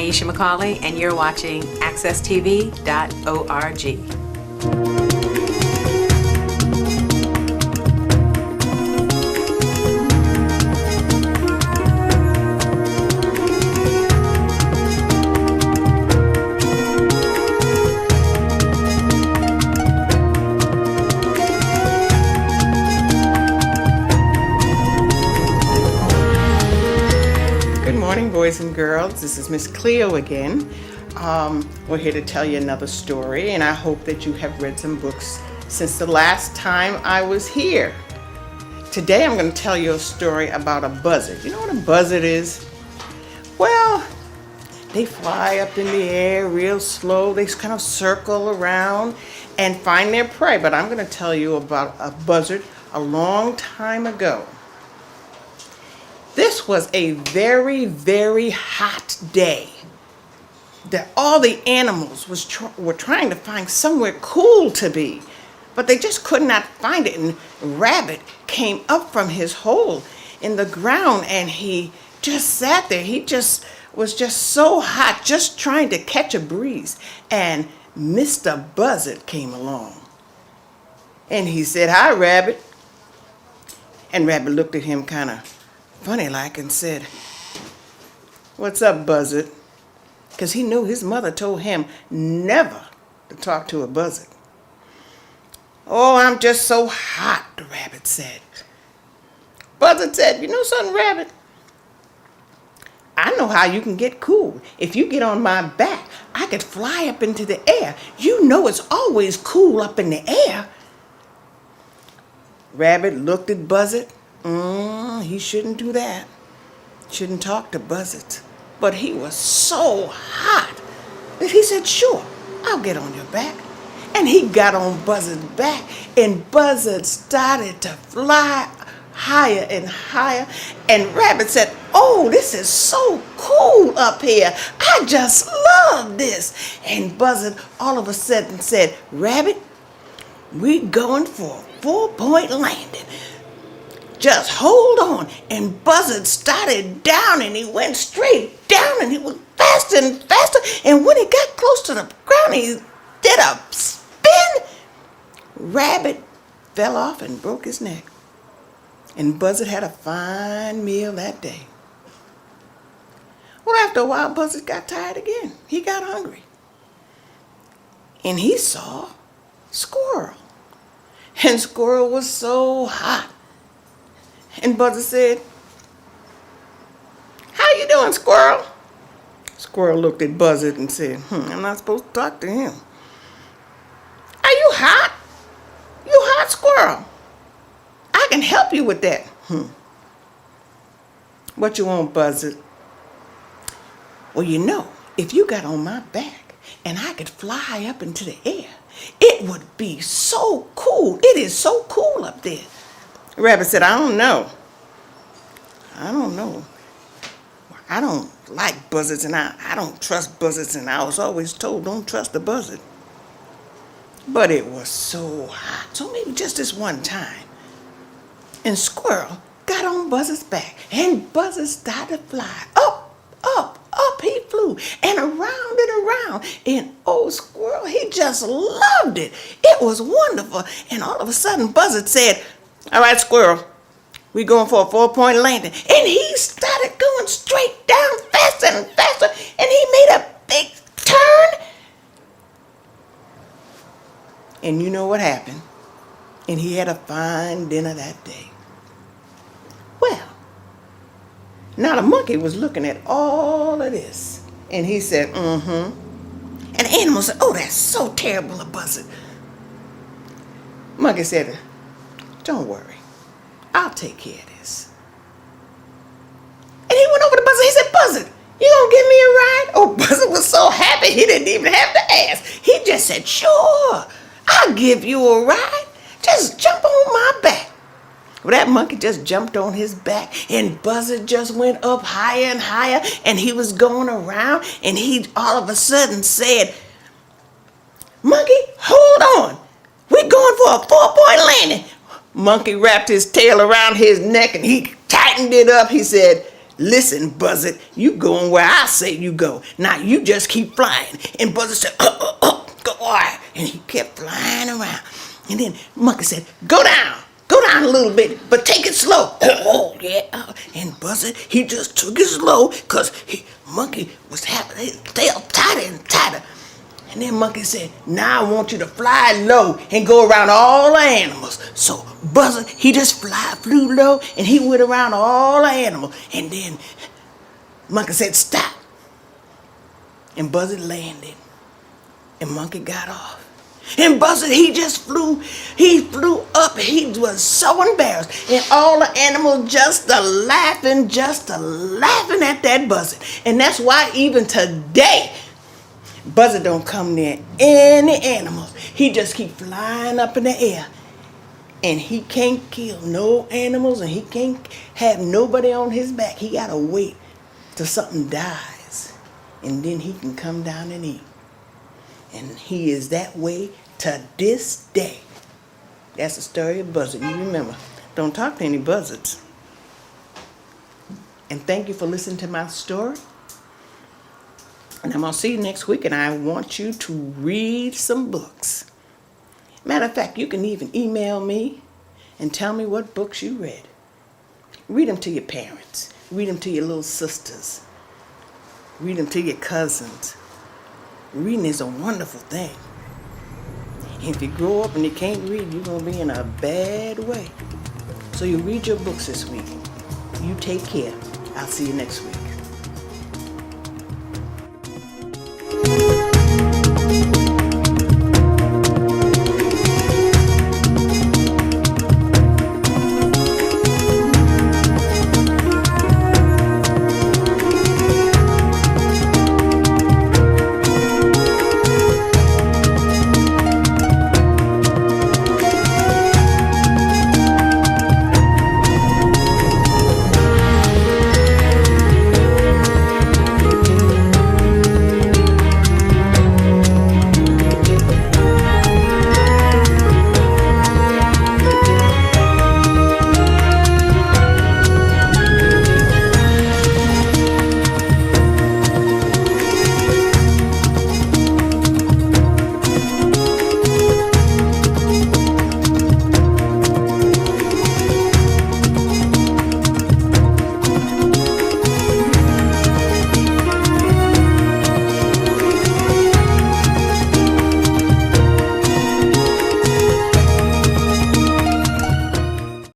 Nyesha McCauley, and you're watching accesstv.org. Good morning, boys and girls. This is Miss Cleo again. We're here to tell you another story, and I hope that you have read some books since the last time I was here. Today I'm going to tell you a story about a buzzard. You know what a buzzard is? Well, they fly up in the air real slow. They kind of circle around and find their prey. But I'm going to tell you about a buzzard a long time ago. This was a very, very hot day that all the animals were trying to find somewhere cool to be, but they just could not find it. And Rabbit came up from his hole in the ground, and he just sat there. He just was so hot, just trying to catch a breeze. And Mr. Buzzard came along, and he said, "Hi, Rabbit." And Rabbit looked at him kind of funny like and said, "What's up, Buzzard?" Because he knew his mother told him never to talk to a buzzard. "Oh, I'm just so hot," the rabbit said. Buzzard said, "You know something, Rabbit? I know how you can get cool. If you get on my back, I could fly up into the air. You know it's always cool up in the air." Rabbit looked at Buzzard. He shouldn't do that. Shouldn't talk to buzzards. But he was so hot that he said, "Sure, I'll get on your back." And he got on Buzzard's back, and Buzzard started to fly higher and higher. And Rabbit said, "Oh, this is so cool up here. I just love this." And Buzzard all of a sudden said, "Rabbit, we're going for a 4-point landing. Just hold on." And Buzzard started down, and he went straight down, and he went faster and faster. And when he got close to the ground, he did a spin. Rabbit fell off and broke his neck. And Buzzard had a fine meal that day. Well, after a while, Buzzard got tired again. He got hungry. And he saw Squirrel. And Squirrel was so hot. And Buzzard said, "How you doing, Squirrel?" Squirrel looked at Buzzard and said, "I'm not supposed to talk to him." "Are you hot? You hot, Squirrel? I can help you with that." "What you want, Buzzard?" "Well, you know, if you got on my back and I could fly up into the air, it would be so cool. It is so cool up there." Rabbit said, I don't know. I don't like buzzards, and I don't trust buzzards, and I was always told don't trust a buzzard." But it was so hot, so maybe just this one time. And Squirrel got on Buzzard's back, and Buzzard started to fly. Up, up, up he flew, and around and around. And old Squirrel, he just loved it. It was wonderful. And all of a sudden, Buzzard said, "All right, Squirrel, we're going for a 4-point landing." And he started going straight down faster and faster, and he made a big turn. And you know what happened? And he had a fine dinner that day. Well, now the monkey was looking at all of this, and he said, And the animal said, "Oh, that's so terrible, a buzzard." Monkey said, "Don't worry, I'll take care of this." And he went over to Buzzard. He said, "Buzzard, you gonna give me a ride?" Oh, Buzzard was so happy he didn't even have to ask. He just said, "Sure, I'll give you a ride. Just jump on my back." Well, that monkey just jumped on his back, and Buzzard just went up higher and higher, and he was going around, and he all of a sudden said, "Monkey, hold on. We're going for a 4-point landing." Monkey wrapped his tail around his neck, and he tightened it up. He said, Listen, Buzzard, you going where I say you go. Now you just keep flying. And Buzzard said, go on. And he kept flying around. And then Monkey said, go down a little bit, but take it slow. Yeah. And Buzzard, he just took it slow because Monkey was having his tail tighter and tighter. And then Monkey said, now I want you to fly low and go around all the animals. So Buzzard, he just flew low, and he went around all the animals. And then Monkey said, stop. And Buzzard landed. And Monkey got off. And Buzzard, he flew up. He was so embarrassed. And all the animals just laughing at that Buzzard. And that's why even today, Buzzard don't come near any animals. He just keep flying up in the air. And he can't kill no animals, and he can't have nobody on his back. He gotta wait till something dies, and then he can come down and eat. And he is that way to this day. That's the story of Buzzard. You remember, don't talk to any buzzards. And thank you for listening to my story. And I'm going to see you next week, and I want you to read some books. Matter of fact, you can even email me and tell me what books you read. Read them to your parents. Read them to your little sisters. Read them to your cousins. Reading is a wonderful thing. And if you grow up and you can't read, you're going to be in a bad way. So you read your books this week. You take care. I'll see you next week.